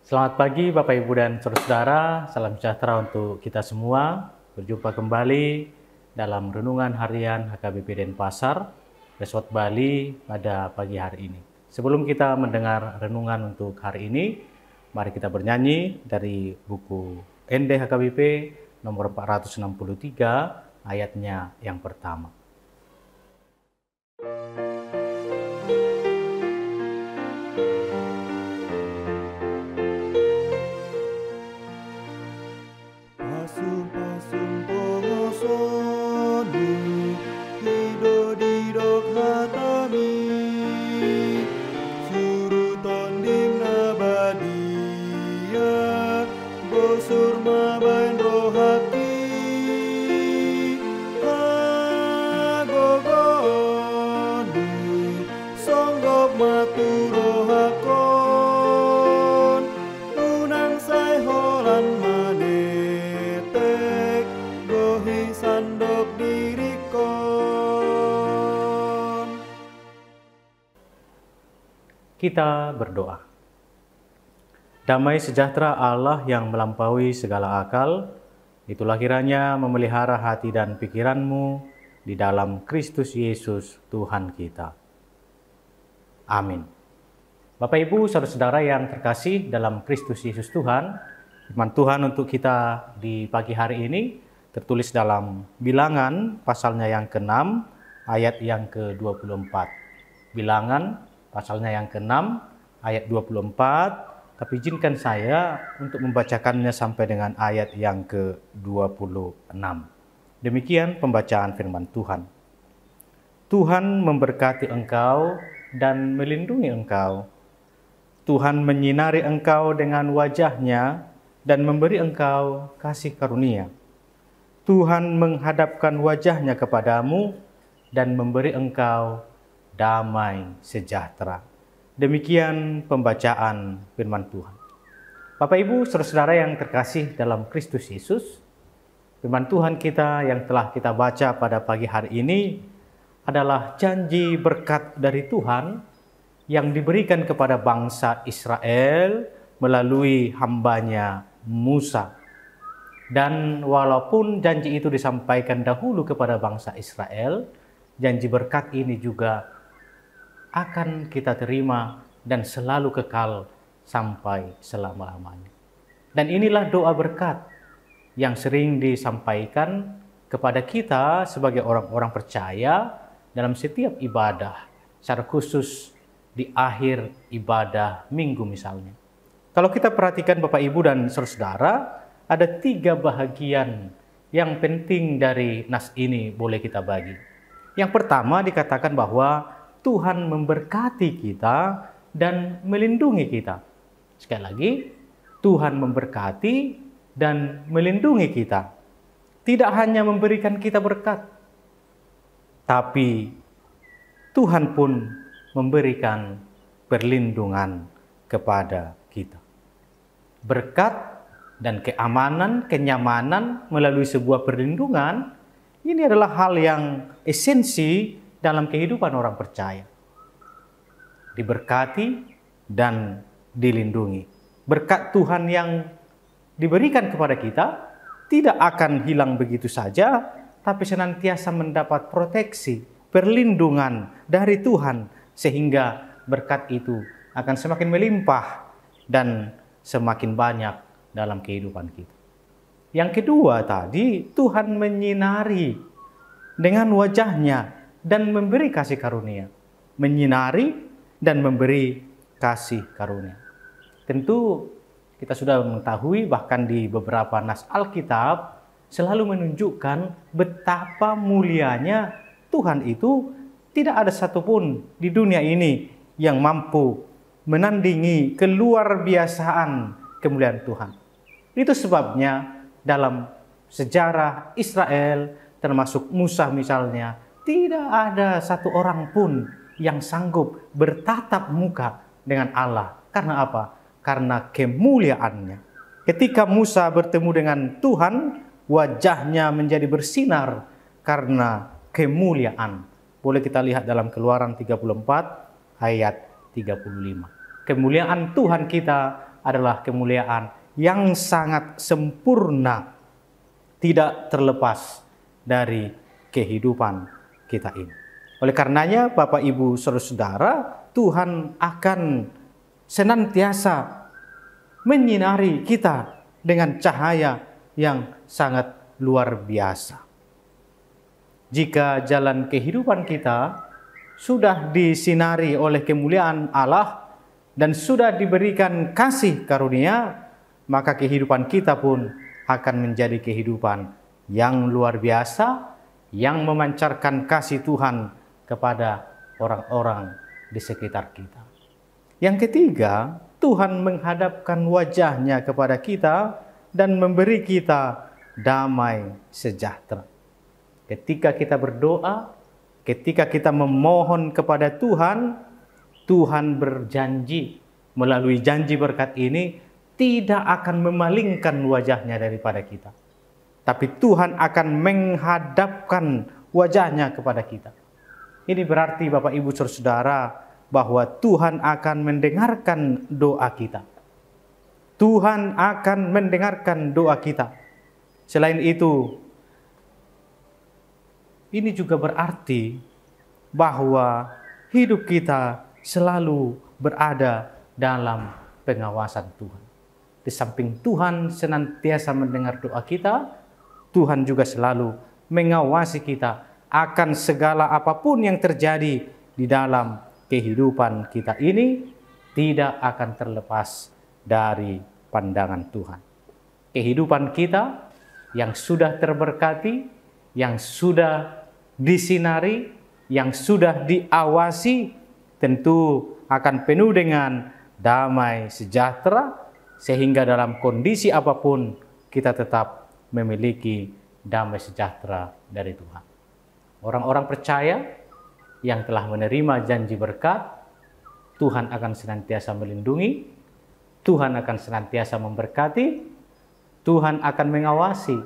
Selamat pagi Bapak Ibu dan Saudara, salam sejahtera untuk kita semua. Berjumpa kembali dalam Renungan Harian HKBP Denpasar, Resort Bali pada pagi hari ini. Sebelum kita mendengar renungan untuk hari ini, mari kita bernyanyi dari buku ND HKBP nomor 463 ayatnya yang pertama. Kita berdoa. Damai sejahtera Allah yang melampaui segala akal, itulah kiranya memelihara hati dan pikiranmu di dalam Kristus Yesus Tuhan kita. Amin. Bapak Ibu, saudara-saudara yang terkasih dalam Kristus Yesus Tuhan, firman Tuhan untuk kita di pagi hari ini tertulis dalam Bilangan pasalnya yang ke-6 ayat yang ke-24. Bilangan pasalnya yang ke-6 ayat 24, tapi izinkan saya untuk membacakannya sampai dengan ayat yang ke-26. Demikian pembacaan firman Tuhan. Tuhan memberkati engkau dan melindungi engkau. Tuhan menyinari engkau dengan wajah-Nya dan memberi engkau kasih karunia. Tuhan menghadapkan wajah-Nya kepadamu dan memberi engkau damai sejahtera. Demikian pembacaan firman Tuhan. Bapak Ibu, saudara-saudara yang terkasih dalam Kristus Yesus, firman Tuhan kita yang telah kita baca pada pagi hari ini adalah janji berkat dari Tuhan yang diberikan kepada bangsa Israel melalui hambanya Musa. Dan walaupun janji itu disampaikan dahulu kepada bangsa Israel, janji berkat ini juga akan kita terima dan selalu kekal sampai selama-lamanya. Dan inilah doa berkat yang sering disampaikan kepada kita sebagai orang-orang percaya dalam setiap ibadah, secara khusus di akhir ibadah minggu misalnya. Kalau kita perhatikan Bapak Ibu dan saudara, ada 3 bahagian yang penting dari nas ini boleh kita bagi. Yang pertama dikatakan bahwa Tuhan memberkati kita dan melindungi kita. Sekali lagi, Tuhan memberkati dan melindungi kita. Tidak hanya memberikan kita berkat, tapi Tuhan pun memberikan perlindungan kepada kita. Berkat dan keamanan, kenyamanan melalui sebuah perlindungan, ini adalah hal yang esensi dalam kehidupan orang percaya. Diberkati dan dilindungi. Berkat Tuhan yang diberikan kepada kita tidak akan hilang begitu saja, tapi senantiasa mendapat proteksi, perlindungan dari Tuhan, sehingga berkat itu akan semakin melimpah dan semakin banyak dalam kehidupan kita. Yang kedua tadi, Tuhan menyinari dengan wajah-Nya dan memberi kasih karunia. Menyinari dan memberi kasih karunia. Tentu kita sudah mengetahui bahkan di beberapa nas Alkitab selalu menunjukkan betapa mulianya Tuhan itu. Tidak ada satupun di dunia ini yang mampu menandingi keluar biasaan kemuliaan Tuhan. Itu sebabnya dalam sejarah Israel, termasuk Musa misalnya, tidak ada satu orang pun yang sanggup bertatap muka dengan Allah. Karena apa? Karena kemuliaannya. Ketika Musa bertemu dengan Tuhan, wajahnya menjadi bersinar karena kemuliaan. Boleh kita lihat dalam Keluaran 34 ayat 35. Kemuliaan Tuhan kita adalah kemuliaan yang sangat sempurna, tidak terlepas dari kehidupan kita ini. Oleh karenanya, Bapak, Ibu, Saudara-saudara, Tuhan akan senantiasa menyinari kita dengan cahaya yang sangat luar biasa. Jika jalan kehidupan kita sudah disinari oleh kemuliaan Allah dan sudah diberikan kasih karunia, maka kehidupan kita pun akan menjadi kehidupan yang luar biasa, yang memancarkan kasih Tuhan kepada orang-orang di sekitar kita. Yang ketiga, Tuhan menghadapkan wajah-Nya kepada kita dan memberi kita damai sejahtera. Ketika kita berdoa, ketika kita memohon kepada Tuhan, Tuhan berjanji melalui janji berkat ini tidak akan memalingkan wajah-Nya daripada kita. Tapi Tuhan akan menghadapkan wajah-Nya kepada kita. Ini berarti Bapak, Ibu, Saudara, bahwa Tuhan akan mendengarkan doa kita. Tuhan akan mendengarkan doa kita. Selain itu, ini juga berarti bahwa hidup kita selalu berada dalam pengawasan Tuhan. Di samping Tuhan senantiasa mendengar doa kita, Tuhan juga selalu mengawasi kita akan segala apapun yang terjadi di dalam kehidupan kita ini, tidak akan terlepas dari pandangan Tuhan. Kehidupan kita yang sudah terberkati, yang sudah disinari, yang sudah diawasi, tentu akan penuh dengan damai sejahtera, sehingga dalam kondisi apapun kita tetap memiliki damai sejahtera dari Tuhan. Orang-orang percaya yang telah menerima janji berkat, Tuhan akan senantiasa melindungi, Tuhan akan senantiasa memberkati, Tuhan akan mengawasi,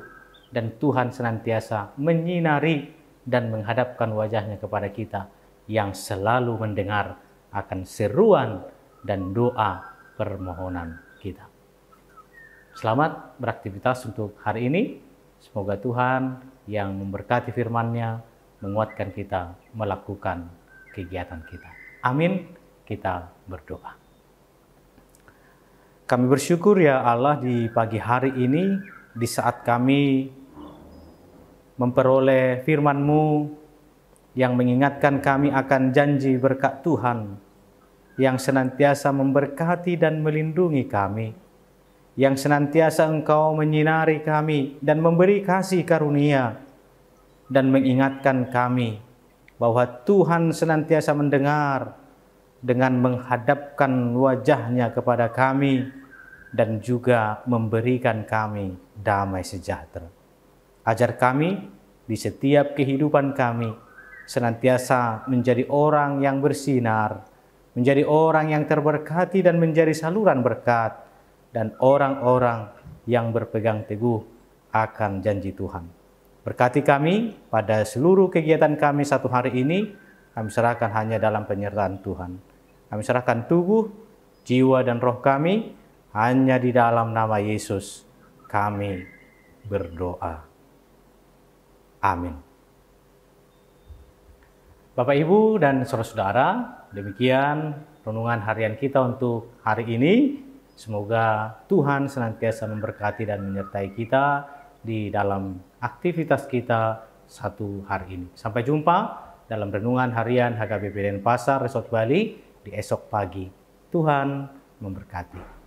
dan Tuhan senantiasa menyinari dan menghadapkan wajah-Nya kepada kita yang selalu mendengar akan seruan dan doa permohonan kita. Selamat beraktivitas untuk hari ini. Semoga Tuhan yang memberkati firman-Nya menguatkan kita melakukan kegiatan kita. Amin. Kita berdoa. Kami bersyukur ya Allah di pagi hari ini, di saat kami memperoleh firman-Mu yang mengingatkan kami akan janji berkat Tuhan yang senantiasa memberkati dan melindungi kami, yang senantiasa Engkau menyinari kami dan memberi kasih karunia, dan mengingatkan kami bahwa Tuhan senantiasa mendengar dengan menghadapkan wajah-Nya kepada kami dan juga memberikan kami damai sejahtera. Ajar kami di setiap kehidupan kami senantiasa menjadi orang yang bersinar, menjadi orang yang terberkati dan menjadi saluran berkat, dan orang-orang yang berpegang teguh akan janji Tuhan. Berkati kami pada seluruh kegiatan kami satu hari ini, kami serahkan hanya dalam penyertaan Tuhan. Kami serahkan tubuh, jiwa, dan roh kami hanya di dalam nama Yesus. Kami berdoa. Amin. Bapak, Ibu, dan saudara-saudara, demikian renungan harian kita untuk hari ini. Semoga Tuhan senantiasa memberkati dan menyertai kita di dalam aktivitas kita satu hari ini. Sampai jumpa dalam renungan harian HKBP Denpasar Resort Bali di esok pagi. Tuhan memberkati.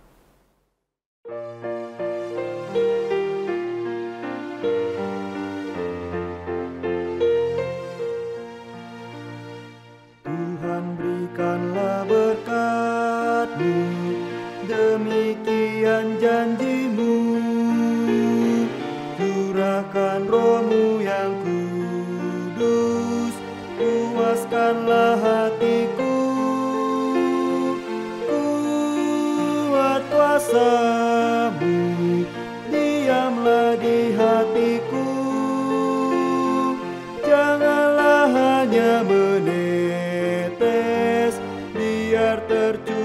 Tuhan berikanlah berkat-Mu, demikian janji-Mu. Curahkan Roh-Mu yang kudus, puaskanlah hatiku. Kuat kuasa-Mu, diamlah di hatiku. Janganlah hanya menetes, biar tercurah